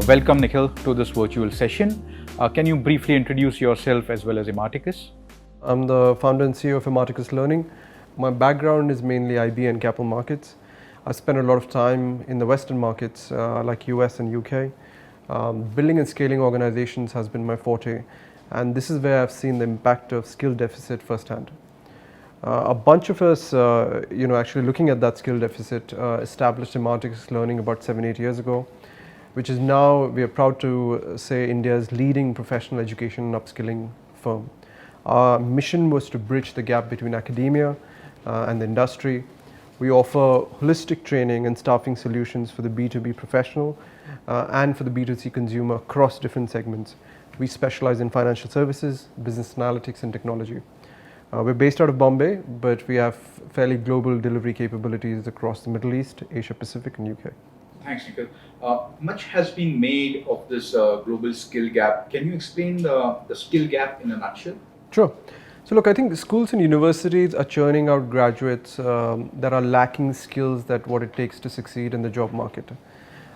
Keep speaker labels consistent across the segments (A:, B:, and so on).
A: Welcome, Nikhil, to this virtual session. Can you briefly introduce yourself as well as Imarticus?
B: I'm the founder and CEO of Imarticus Learning. My background is mainly IB and capital markets. I spent a lot of time in the Western markets like US and UK. Building and scaling organizations has been my forte, and this is where I've seen the impact of skill deficit firsthand. A bunch of us, actually looking at that skill deficit, established Imarticus Learning about 7-8 years ago, which is now, we are proud to say, India's leading professional education and upskilling firm. Our mission was to bridge the gap between academia and the industry. We offer holistic training and staffing solutions for the B2B professional and for the B2C consumer across different segments. We specialize in financial services, business analytics and technology. We're based out of Bombay, but we have fairly global delivery capabilities across the Middle East, Asia Pacific and UK.
A: Thanks, Nikhil. Much has been made of this global skill gap. Can you explain the skill gap in a nutshell?
B: Sure. So look, I think the schools and universities are churning out graduates that are lacking skills that what it takes to succeed in the job market.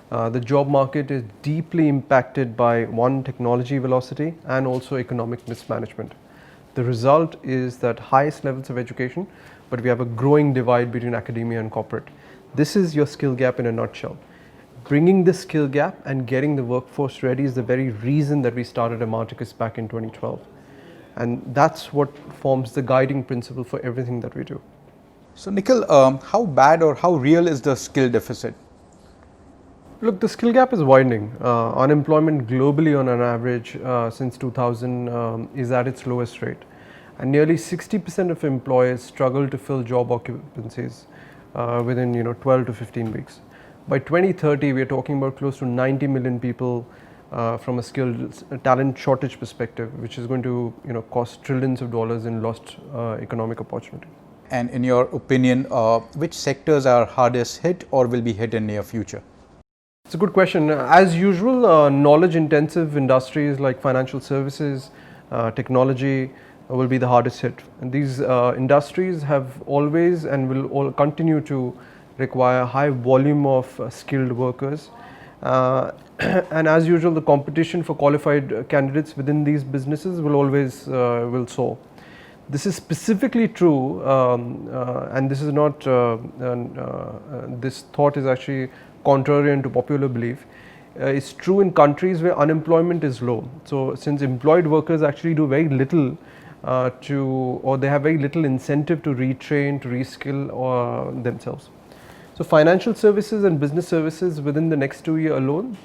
B: The job market is deeply impacted by one, technology velocity and also economic mismanagement. The result is that highest levels of education, but we have a growing divide between academia and corporate. This is your skill gap in a nutshell. Bringing the skill gap and getting the workforce ready is the very reason that we started Imarticus back in 2012. And that's what forms the guiding principle for everything that we do.
A: So Nikhil, how bad or how real is the skill deficit?
B: Look, the skill gap is widening. Unemployment globally on an average since 2000 is at its lowest rate. And nearly 60% of employers struggle to fill job occupancies within 12 to 15 weeks. By 2030, we are talking about close to 90 million people from a skilled talent shortage perspective, which is going to cost trillions of dollars in lost economic opportunity.
A: And in your opinion, which sectors are hardest hit or will be hit in near future?
B: It's a good question. As usual, knowledge-intensive industries like financial services, technology will be the hardest hit. And these industries have always and will all continue to require high volume of skilled workers. And as usual, the competition for qualified candidates within these businesses will always will soar. This is specifically true, and this is not, this thought is actually contrarian to popular belief. It's true in countries where unemployment is low. So since employed workers actually do very little or they have very little incentive to retrain, to reskill themselves. So financial services and business services within the next 2 years alone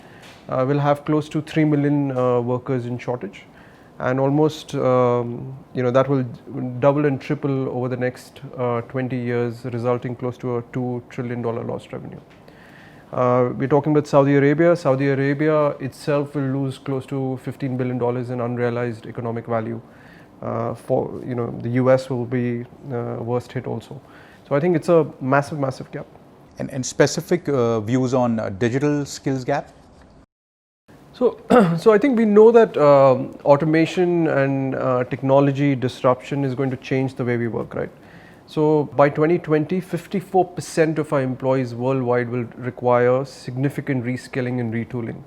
B: will have close to 3 million workers in shortage, and almost that will double and triple over the next 20 years, resulting close to a $2 trillion lost revenue. We're talking about Saudi Arabia. Saudi Arabia itself will lose close to $15 billion in unrealized economic value. The US will be worst hit also. So I think it's a massive gap.
A: And specific views on digital skills gap?
B: So I think we know that automation and technology disruption is going to change the way we work, right? So by 2020, 54% of our employees worldwide will require significant reskilling and retooling.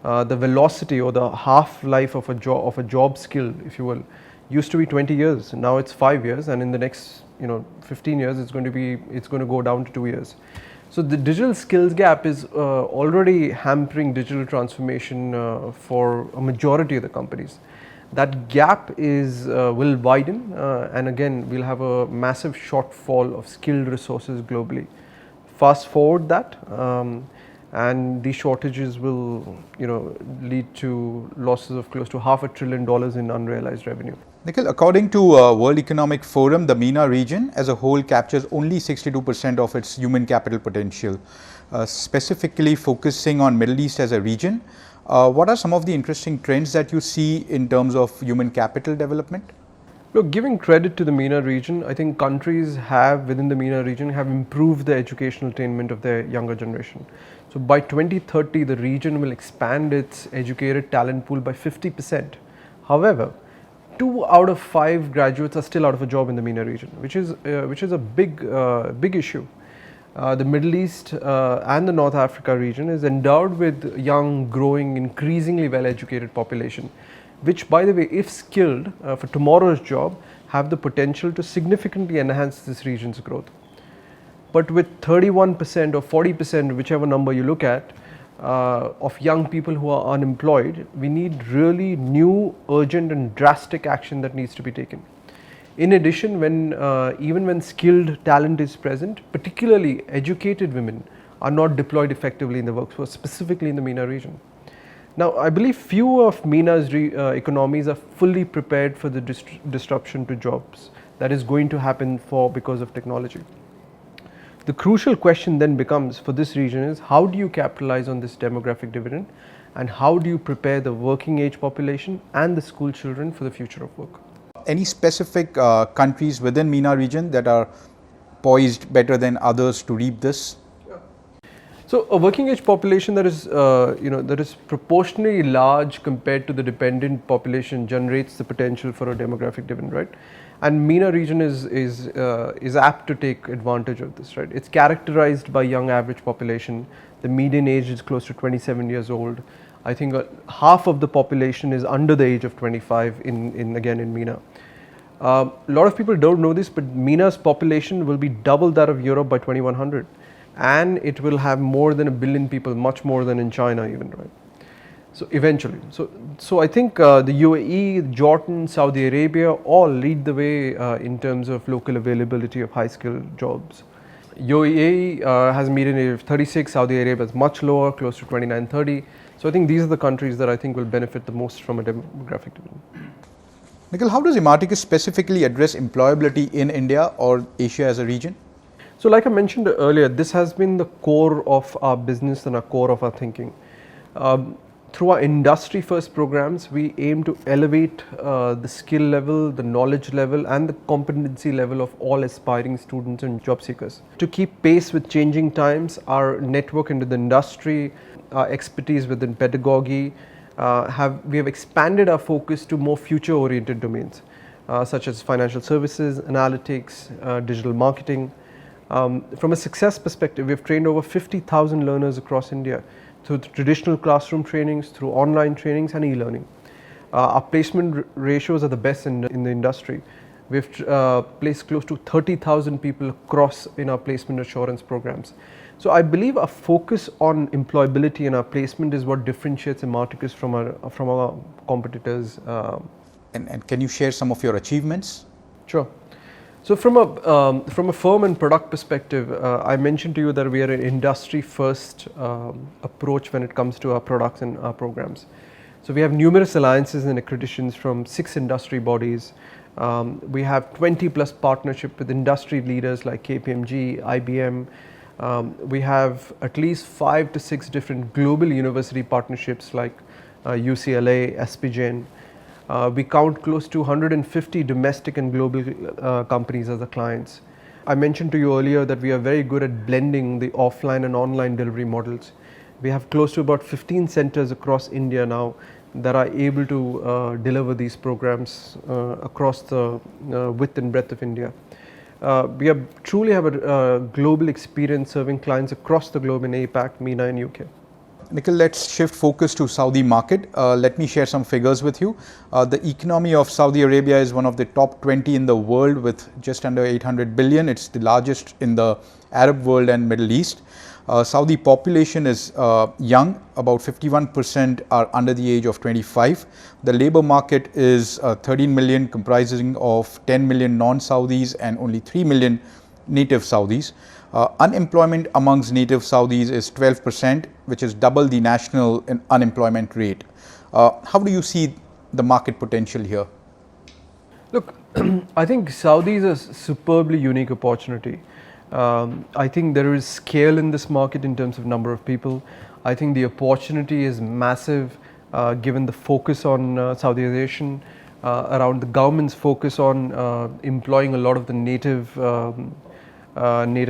B: The velocity or the half-life of a job skill, if you will, used to be 20 years. Now it's 5 years, and in the next 15 years, it's going to go down to 2 years. So the digital skills gap is already hampering digital transformation for a majority of the companies. That gap will widen, and again, we'll have a massive shortfall of skilled resources globally. Fast forward that, and these shortages will lead to losses of close to $500 billion in unrealized revenue.
A: Nikhil, according to World Economic Forum, the MENA region as a whole captures only 62% of its human capital potential. Specifically focusing on Middle East as a region, what are some of the interesting trends that you see in terms of human capital development?
B: Look, giving credit to the MENA region, I think countries within the MENA region have improved the educational attainment of their younger generation. So So by 2030, the region will expand its educated talent pool by 50%. However, 2 out of 5 graduates are still out of a job in the MENA region, which is a big issue. The Middle East and the North Africa region is endowed with young, growing, increasingly well-educated population, which, by the way, if skilled for tomorrow's job, have the potential to significantly enhance this region's growth. But with 31% or 40%, whichever number you look at, of young people who are unemployed, we need really new, urgent and drastic action that needs to be taken. In addition, even when skilled talent is present, particularly educated women are not deployed effectively in the workforce, specifically in the MENA region. Now, I believe few of MENA's economies are fully prepared for the disruption to jobs that is going to happen because of technology. The crucial question then becomes for this region is, how do you capitalize on this demographic dividend, and how do you prepare the working age population and the school children for the future of work?
A: Any specific countries within MENA region that are poised better than others to reap this?
B: So a working age population that is proportionally large compared to the dependent population generates the potential for a demographic dividend, right? And MENA region is apt to take advantage of this, right? It's characterized by young average population. The median age is close to 27 years old. I think half of the population is under the age of 25 in MENA. A lot of people don't know this, but MENA's population will be double that of Europe by 2100. And it will have more than 1 billion people, much more than in China even, right? So eventually, so I think the UAE, Jordan, Saudi Arabia all lead the way in terms of local availability of high-skilled jobs. UAE has a median age of 36, Saudi Arabia is much lower, close to 29, 30. So I think these are the countries that I think will benefit the most from a demographic dividend.
A: Nikhil, how does Imarticus specifically address employability in India or Asia as a region?
B: So like I mentioned earlier, this has been the core of our business and our core of our thinking. Through our industry first programs, we aim to elevate the skill level, the knowledge level and the competency level of all aspiring students and job seekers. To keep pace with changing times, our network into the industry, our expertise within pedagogy, we have expanded our focus to more future oriented domains such as financial services, analytics, digital marketing. From a success perspective, we have trained over 50,000 learners across India through traditional classroom trainings, through online trainings and e-learning. Our placement ratios are the best in the industry. We have placed close to 30,000 people across in our placement assurance programs. So I believe our focus on employability and our placement is what differentiates Imarticus from our competitors.
A: And can you share some of your achievements?
B: Sure. So from a firm and product perspective, I mentioned to you that we are an industry first approach when it comes to our products and our programs. So we have numerous alliances and accreditations from 6 industry bodies. We have 20 plus partnership with industry leaders like KPMG, IBM. We have at least 5 to 6 different global university partnerships like UCLA, SPGen. We count close to 150 domestic and global companies as the clients. I mentioned to you earlier that we are very good at blending the offline and online delivery models. We have close to about 15 centers across India now that are able to deliver these programs across the width and breadth of India. We truly have a global experience serving clients across the globe in APAC, MENA and UK.
A: Nikhil, let's shift focus to Saudi market. Let me share some figures with you. The economy of Saudi Arabia is one of the top 20 in the world with just under 800 billion. It's the largest in the Arab world and Middle East. Saudi population is young, about 51% are under the age of 25. The labor market is 13 million, comprising of 10 million non-Saudis and only 3 million native Saudis. Unemployment amongst native Saudis is 12%, which is double the national unemployment rate. How do you see the market potential here?
B: Look, I think Saudi is a superbly unique opportunity. I think there is scale in this market in terms of number of people. I think the opportunity is massive given the focus on Saudization, around the government's focus on employing a lot of the native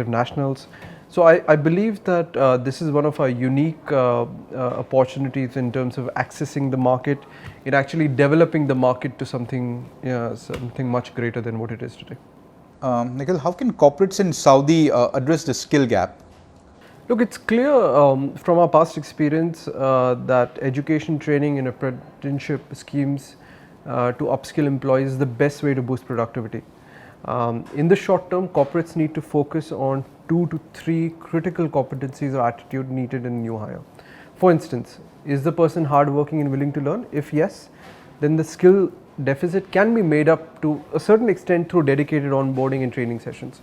B: nationals. So I believe that this is one of our unique opportunities in terms of accessing the market, in actually developing the market to something, something much greater than what it is today.
A: Nikhil, how can corporates in Saudi address the skill gap?
B: Look, it's clear from our past experience that education, training and apprenticeship schemes to upskill employees is the best way to boost productivity. In the short term, corporates need to focus on 2 to 3 critical competencies or attitude needed in new hire. For instance, is the person hardworking and willing to learn? If yes, then the skill deficit can be made up to a certain extent through dedicated onboarding and training sessions.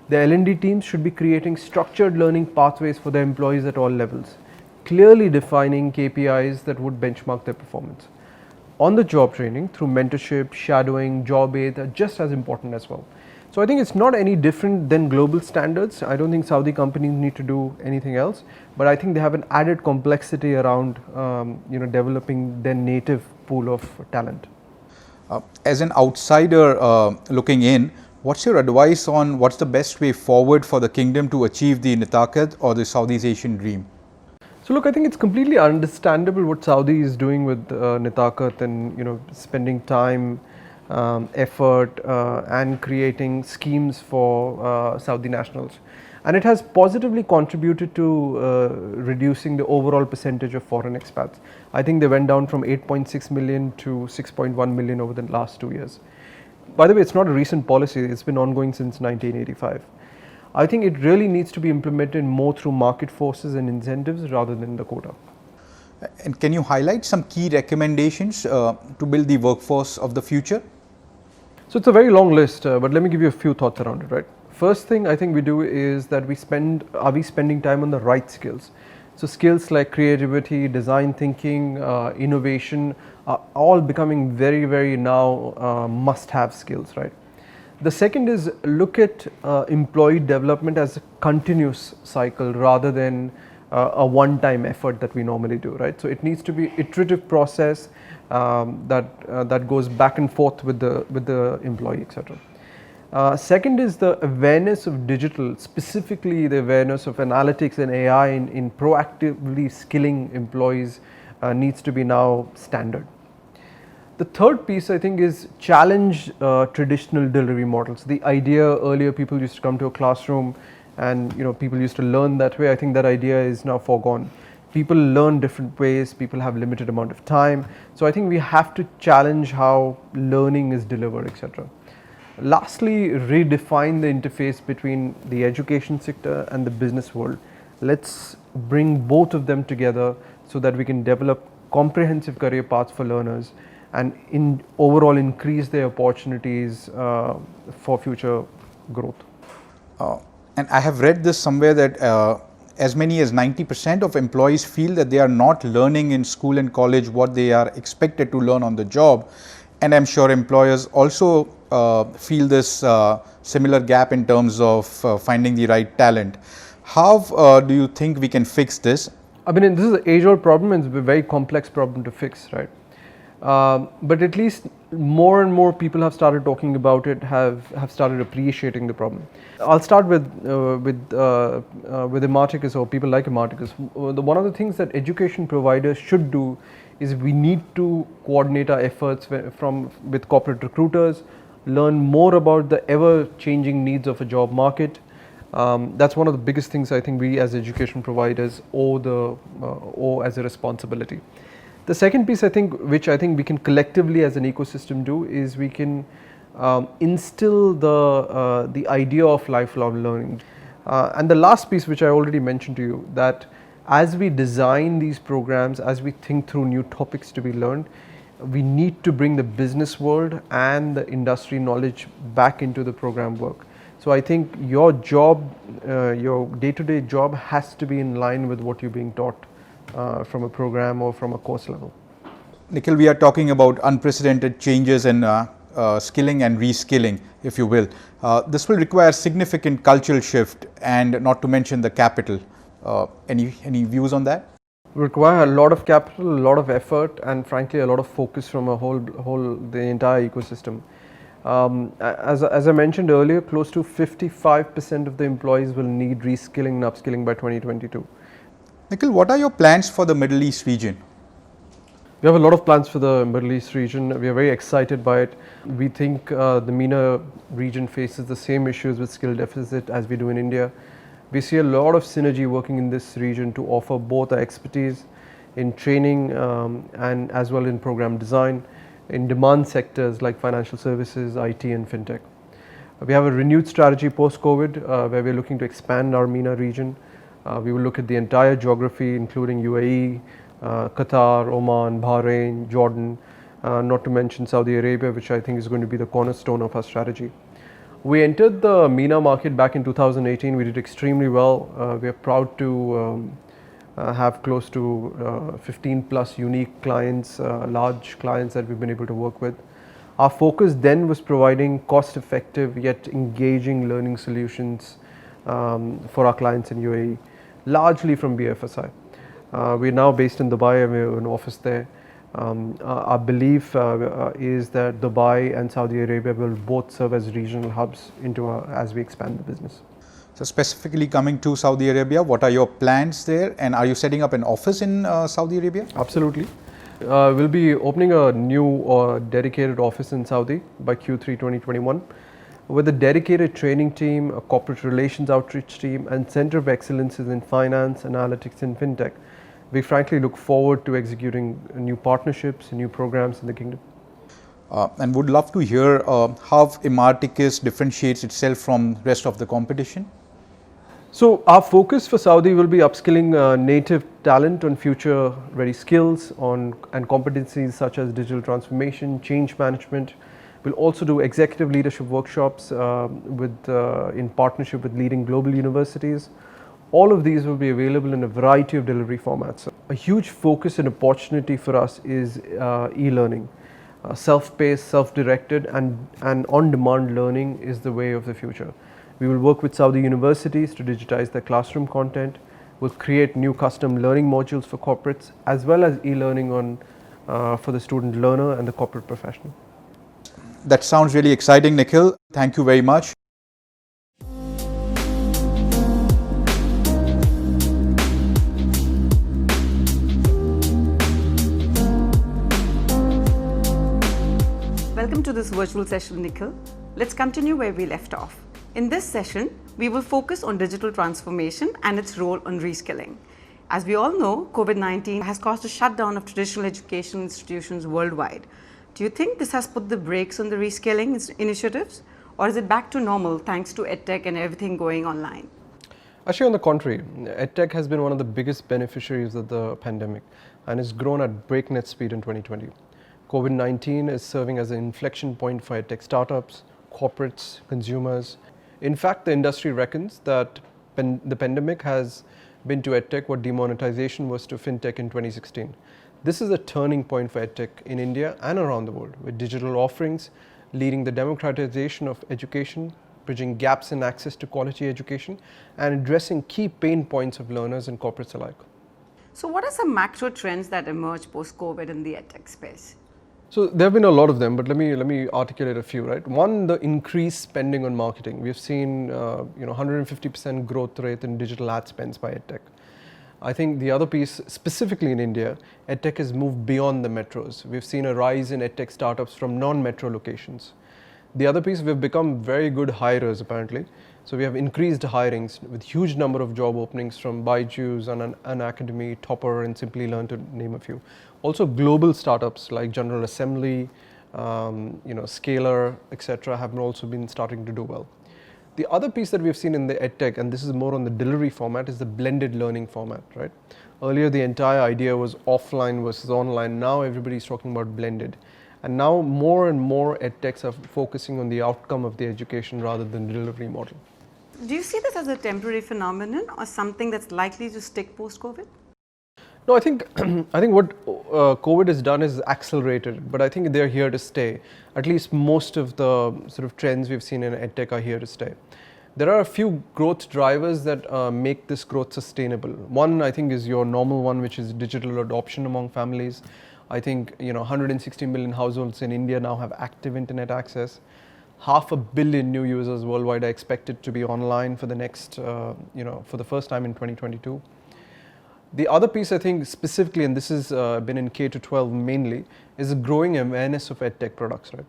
B: The L&D teams should be creating structured learning pathways for their employees at all levels, clearly defining KPIs that would benchmark their performance. On-the-job training through mentorship, shadowing, job aids are just as important as well. So I think it's not any different than global standards. I don't think Saudi companies need to do anything else, but I think they have an added complexity around developing their native pool of talent.
A: As an outsider looking in, what's your advice on what's the best way forward for the kingdom to achieve the Nitakat or the Southeast Asian dream?
B: So look, I think it's completely understandable what Saudi is doing with Nitakat and spending time, effort and creating schemes for Saudi nationals, and it has positively contributed to reducing the overall percentage of foreign expats. I think they went down from 8.6 million to 6.1 million over the last 2 years. By the way, it's not a recent policy, it's been ongoing since 1985. I think it really needs to be implemented more through market forces and incentives rather than the quota.
A: And can you highlight some key recommendations to build the workforce of the future?
B: So it's a very long list, but let me give you a few thoughts around it, right? First thing I think we do is that are we spending time on the right skills? So skills like creativity, design thinking, innovation are all becoming very, very now must-have skills, right? The second is look at employee development as a continuous cycle rather than a one-time effort that we normally do, right? So it needs to be iterative process that goes back and forth with the employee, etc. Second is the awareness of digital, specifically the awareness of analytics and AI in proactively skilling employees needs to be now standard. The third piece I think is challenge traditional delivery models. The idea earlier people used to come to a classroom and people used to learn that way. I think that idea is now foregone. People learn different ways, people have limited amount of time. So I think we have to challenge how learning is delivered, etc. Lastly, redefine the interface between the education sector and the business world. Let's bring both of them together so that we can develop comprehensive career paths for learners and overall increase their opportunities for future growth.
A: And I have read this somewhere that as many as 90% of employees feel that they are not learning in school and college what they are expected to learn on the job. And I'm sure employers also feel this similar gap in terms of finding the right talent. How do you think we can fix this?
B: I mean, this is an age-old problem and it's a very complex problem to fix, right? But at least more and more people have started talking about it, have started appreciating the problem. I'll start with Imarticus or people like Imarticus. One of the things that education providers should do is we need to coordinate our efforts with corporate recruiters, learn more about the ever-changing needs of a job market. That's one of the biggest things I think we as education providers owe as a responsibility. The second piece which I think we can collectively as an ecosystem do is we can instill the idea of lifelong learning. And the last piece which I already mentioned to you, that as we design these programs, as we think through new topics to be learned, we need to bring the business world and the industry knowledge back into the program work. So I think your job, your day-to-day job has to be in line with what you're being taught from a program or from a course level.
A: Nikhil, we are talking about unprecedented changes in skilling and reskilling, if you will. This will require significant cultural shift and not to mention the capital. Any views on that?
B: Require a lot of capital, a lot of effort and frankly a lot of focus from the entire ecosystem. As I mentioned earlier, close to 55% of the employees will need reskilling and upskilling by 2022.
A: Nikhil, what are your plans for the Middle East region?
B: We have a lot of plans for the Middle East region. We are very excited by it. We think the MENA region faces the same issues with skill deficit as we do in India. We see a lot of synergy working in this region to offer both our expertise in training and as well in program design in demand sectors like financial services, IT and fintech. We have a renewed strategy post-COVID where we are looking to expand our MENA region. We will look at the entire geography including UAE, Qatar, Oman, Bahrain, Jordan, not to mention Saudi Arabia, which I think is going to be the cornerstone of our strategy. We entered the MENA market back in 2018. We did extremely well. We are proud to have close to 15 plus unique clients, large clients that we've been able to work with. Our focus then was providing cost effective yet engaging learning solutions for our clients in UAE, largely from BFSI. We're now based in Dubai and we have an office there. Our belief is that Dubai and Saudi Arabia will both serve as regional hubs as we expand the business.
A: So specifically coming to Saudi Arabia, what are your plans there, and are you setting up an office in Saudi Arabia?
B: Absolutely. We'll be opening a new dedicated office in Saudi by Q3 2021 with a dedicated training team, a corporate relations outreach team and center of excellences in finance, analytics and fintech. We frankly look forward to executing new partnerships, new programs in the kingdom.
A: And would love to hear how Imarticus differentiates itself from rest of the competition.
B: So our focus for Saudi will be upskilling native talent on future ready skills and competencies such as digital transformation, change management. We'll also do executive leadership workshops in partnership with leading global universities. All of these will be available in a variety of delivery formats. A huge focus and opportunity for us is e-learning. Self-paced, self-directed and on-demand learning is the way of the future. We will work with Saudi universities to digitize their classroom content. We'll create new custom learning modules for corporates as well as e-learning for the student learner and the corporate professional.
A: That sounds really exciting, Nikhil. Thank you very much.
C: Welcome to this virtual session, Nikhil. Let's continue where we left off. In this session, we will focus on digital transformation and its role on reskilling. As we all know, COVID-19 has caused a shutdown of traditional education institutions worldwide. Do you think this has put the brakes on the reskilling initiatives, or is it back to normal thanks to EdTech and everything going online?
B: Actually, on the contrary, EdTech has been one of the biggest beneficiaries of the pandemic and has grown at breakneck speed in 2020. COVID-19 is serving as an inflection point for EdTech startups, corporates, consumers. In fact, the industry reckons that the pandemic has been to EdTech what demonetization was to fintech in 2016. This is a turning point for EdTech in India and around the world, with digital offerings leading the democratization of education, bridging gaps in access to quality education, and addressing key pain points of learners and corporates alike.
C: So what are some macro trends that emerged post-COVID in the EdTech space?
B: So there have been a lot of them, but let me articulate a few. Right, one, the increased spending on marketing. We've seen 150% growth rate in digital ad spends by EdTech. I think the other piece, specifically in India, EdTech has moved beyond the metros. We've seen a rise in EdTech startups from non-metro locations. The other piece, we've become very good hirers apparently. So we have increased hirings with huge number of job openings from Byju's and an Academy, Topper and Simply Learn, to name a few. Also global startups like General Assembly, Scalar, etc. have also been starting to do well. The other piece that we've seen in the EdTech, and this is more on the delivery format, is the blended learning format, right? Earlier the entire idea was offline versus online. Now everybody's talking about blended. And now more and more EdTechs are focusing on the outcome of the education rather than the delivery model.
C: Do you see this as a temporary phenomenon or something that's likely to stick post-COVID?
B: No, I think what COVID has done is accelerated, but I think they're here to stay. At least most of the sort of trends we've seen in EdTech are here to stay. There are a few growth drivers that make this growth sustainable. One, I think, is your normal one, which is digital adoption among families. I think 160 million households in India now have active internet access. 500 million new users worldwide are expected to be online for the next, for the first time in 2022. The other piece I think specifically, and this has been in K-12 mainly, is a growing awareness of EdTech products, right?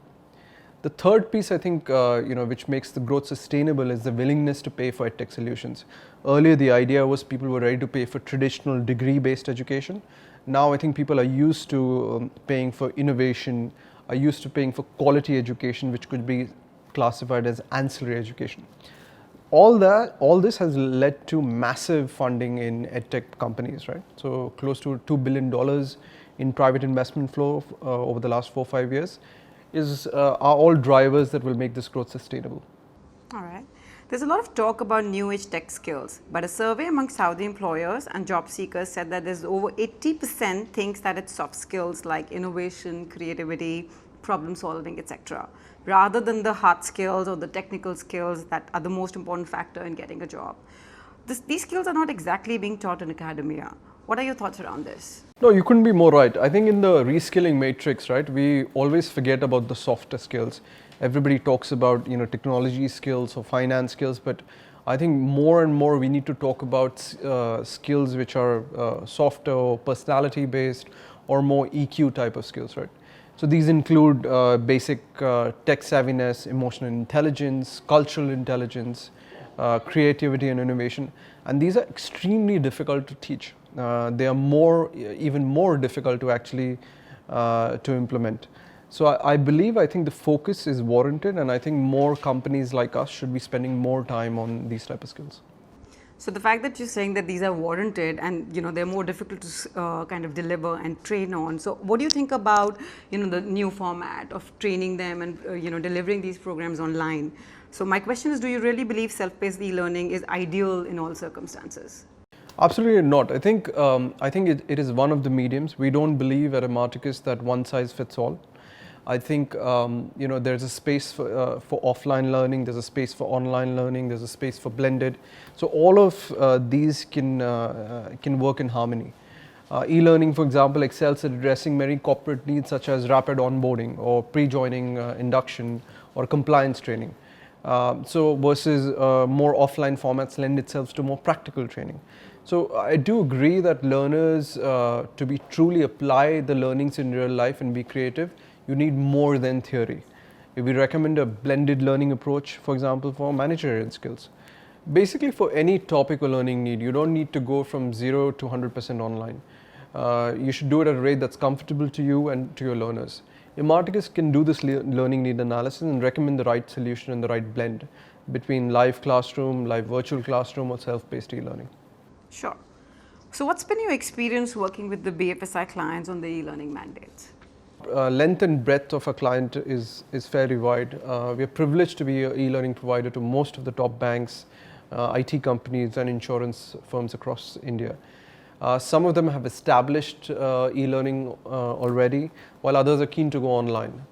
B: The third piece I think, which makes the growth sustainable is the willingness to pay for EdTech solutions. Earlier the idea was people were ready to pay for traditional degree-based education. Now I think people are used to paying for innovation, are used to paying for quality education, which could be classified as ancillary education. All this has led to massive funding in EdTech companies, right? So close to $2 billion in private investment flow over the last 4 or 5 years are all drivers that will make this growth sustainable.
C: All right. There's a lot of talk about new age tech skills, but a survey among Saudi employers and job seekers said that there's over 80% thinks that it's soft skills like innovation, creativity, problem solving, etc., rather than the hard skills or the technical skills that are the most important factor in getting a job. These skills are not exactly being taught in academia. What are your thoughts around this?
B: No, you couldn't be more right. I think in the reskilling matrix, right, we always forget about the softer skills. Everybody talks about technology skills or finance skills, but I think more and more we need to talk about skills which are softer or personality based or more EQ type of skills, right? So these include basic tech savviness, emotional intelligence, cultural intelligence, creativity and innovation, and these are extremely difficult to teach. They are even more difficult to actually to implement. So I think the focus is warranted, and I think more companies like us should be spending more time on these type of skills.
C: So the fact that you're saying that these are warranted and they're more difficult to kind of deliver and train on. So what do you think about the new format of training them and delivering these programs online? So my question is, do you really believe self-paced e-learning is ideal in all circumstances?
B: Absolutely not. I think it is one of the mediums. We don't believe at Imarticus that one size fits all. I think there's a space for offline learning, there's a space for online learning, there's a space for blended. So all of these can work in harmony. E-learning, for example, excels at addressing many corporate needs such as rapid onboarding or pre-joining induction or compliance training. So versus more offline formats lend itself to more practical training. So I do agree that learners to be truly apply the learnings in real life and be creative, you need more than theory. We recommend a blended learning approach, for example, for managerial skills. Basically, for any topic or learning need, you don't need to go from 0 to 100% online. You should do it at a rate that's comfortable to you and to your learners. Imarticus can do this learning need analysis and recommend the right solution and the right blend between live classroom, live virtual classroom, or self-paced e-learning.
C: Sure. So what's been your experience working with the BFSI clients on the e-learning mandates?
B: Length and breadth of a client is fairly wide. We are privileged to be an e-learning provider to most of the top banks, IT companies and insurance firms across India. Some of them have established e-learning already, while others are keen to go online.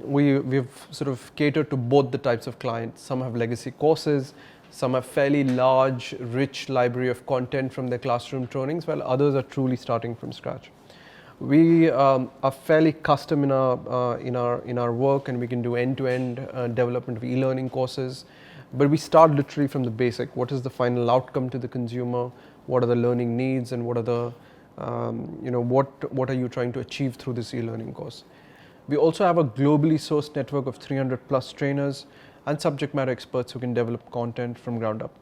B: We've sort of catered to both the types of clients. Some have legacy courses, some have fairly large, rich library of content from their classroom trainings, while others are truly starting from scratch. We are fairly custom in our work, and we can do end-to-end development of e-learning courses. But we start literally from the basic. What is the final outcome to the consumer? What are the learning needs, and what are the what are you trying to achieve through this e-learning course? We also have a globally sourced network of 300 plus trainers and subject matter experts who can develop content from ground up.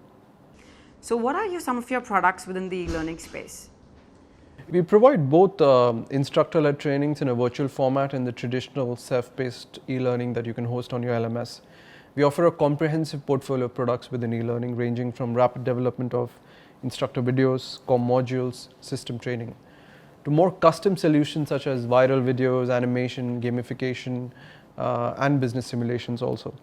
C: So what are some of your products within the e-learning space?
B: We provide both instructor-led trainings in a virtual format and the traditional self-paced e-learning that you can host on your LMS. We offer a comprehensive portfolio of products within e-learning, ranging from rapid development of instructor videos, comm modules, system training, to more custom solutions such as viral videos, animation, gamification, and business simulations also.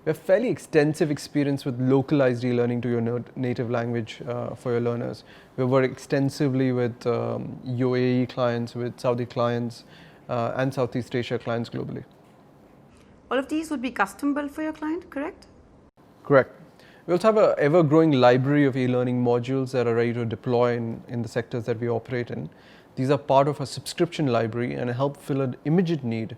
B: We have fairly extensive experience with localized e-learning to your native language for your learners. We work extensively with UAE clients, with Saudi clients, and Southeast Asia clients globally.
C: All of these would be custom built for your client, correct?
B: Correct. We also have an ever-growing library of e-learning modules that are ready to deploy in the sectors that we operate in. These are part of a subscription library and help fill an immediate need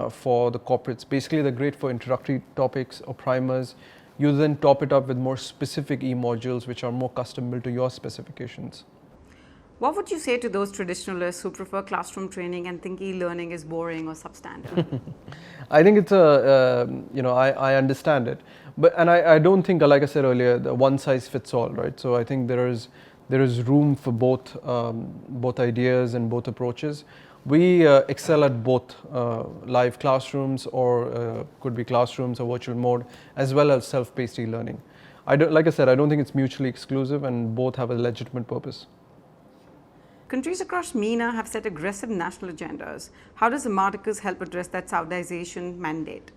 B: for the corporates. Basically, they're great for introductory topics or primers. You then top it up with more specific e-modules which are more custom built to your specifications.
C: What would you say to those traditionalists who prefer classroom training and think e-learning is boring or substandard?
B: I think it's I understand it, but I don't think, like I said earlier, the one size fits all, right? So I think there is room for both ideas and both approaches. We excel at both live classrooms or could be classrooms or virtual mode, as well as self-paced e-learning. Like I said, I don't think it's mutually exclusive, and both have a legitimate purpose.
C: Countries across MENA have set aggressive national agendas. How does Imarticus help address that Saudization mandate?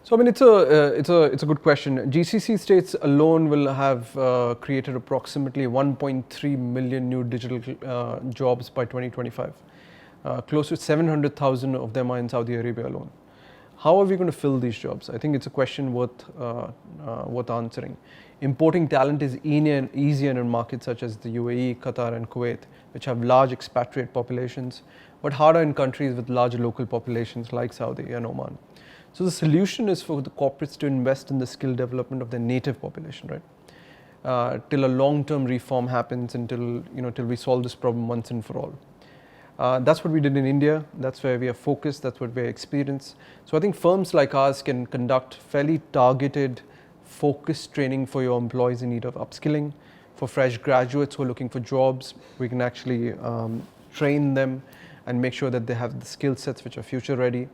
B: So I mean, it's a good question. GCC states alone will have created approximately 1.3 million new digital jobs by 2025. Close to 700,000 of them are in Saudi Arabia alone. How are we going to fill these jobs? I think it's a question worth answering. Importing talent is easier in markets such as the UAE, Qatar and Kuwait, which have large expatriate populations, but harder in countries with large local populations like Saudi and Oman. So the solution is for the corporates to invest in the skill development of their native population, right? Till a long-term reform happens, till we solve this problem once and for all. That's what we did in India. That's where we are focused. That's what we experience. So I think firms like ours can conduct fairly targeted, focused training for your employees in need of upskilling. For fresh graduates who are looking for jobs, we can actually train them and make sure that they have the skill sets which are future ready.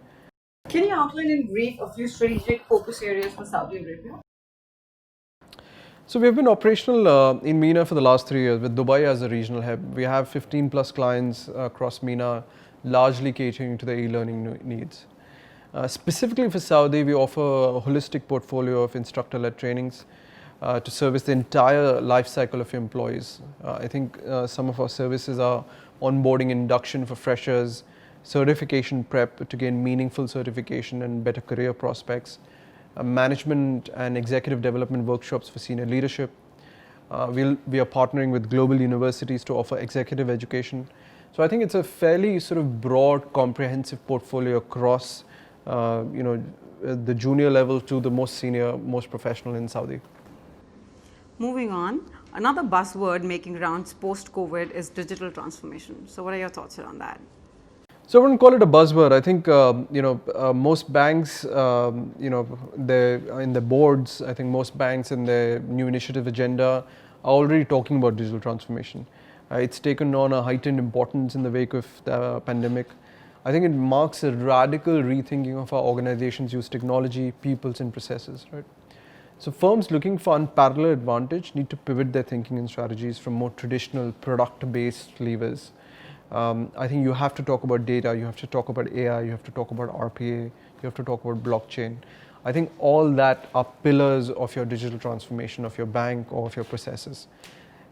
C: Can you outline in brief a few strategic focus areas for Saudi Arabia?
B: So we have been operational in MENA for the last 3 years with Dubai as a regional hub. We have 15 plus clients across MENA, largely catering to the e-learning needs. Specifically for Saudi, we offer a holistic portfolio of instructor-led trainings to service the entire life cycle of employees. I think some of our services are onboarding induction for freshers, certification prep to gain meaningful certification and better career prospects, management and executive development workshops for senior leadership. We are partnering with global universities to offer executive education. So I think it's a fairly sort of broad, comprehensive portfolio across the junior level to the most senior, most professional in Saudi.
C: Moving on, another buzzword making rounds post-COVID is digital transformation. So what are your thoughts around that?
B: So I wouldn't call it a buzzword. I think most banks, they're in the boards. I think most banks in their new initiative agenda are already talking about digital transformation. It's taken on a heightened importance in the wake of the pandemic. I think it marks a radical rethinking of how organizations use technology, peoples, and processes. Right. So firms looking for unparalleled advantage need to pivot their thinking and strategies from more traditional product-based levers. I think you have to talk about data, you have to talk about AI, you have to talk about RPA, you have to talk about blockchain. I think all that are pillars of your digital transformation of your bank or of your processes,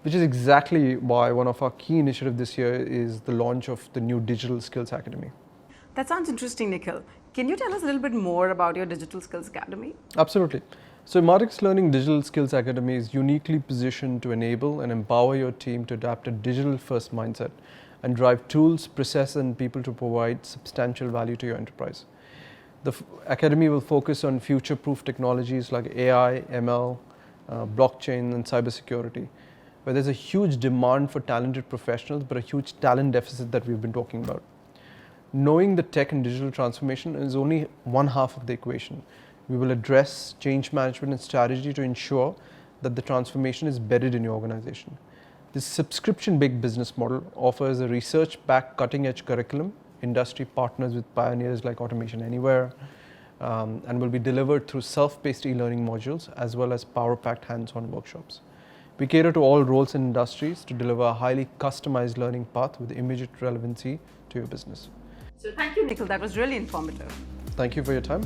B: which is exactly why one of our key initiatives this year is the launch of the new Digital Skills Academy.
C: That sounds interesting, Nikhil. Can you tell us a little bit more about your Digital Skills Academy?
B: Absolutely. So Imarticus Learning Digital Skills Academy is uniquely positioned to enable and empower your team to adapt a digital-first mindset and drive tools, process, and people to provide substantial value to your enterprise. The Academy will focus on future-proof technologies like AI, ML, blockchain, and cybersecurity, where there's a huge demand for talented professionals, but a huge talent deficit that we've been talking about. Knowing the tech and digital transformation is only one half of the equation. We will address change management and strategy to ensure that the transformation is embedded in your organization. This subscription-based business model offers a research-backed cutting-edge curriculum, industry partners with pioneers like Automation Anywhere, and will be delivered through self-paced e-learning modules as well as power-packed hands-on workshops. We cater to all roles and industries to deliver a highly customized learning path with immediate relevancy to your business.
C: So thank you, Nikhil. That was really informative.
B: Thank you for your time.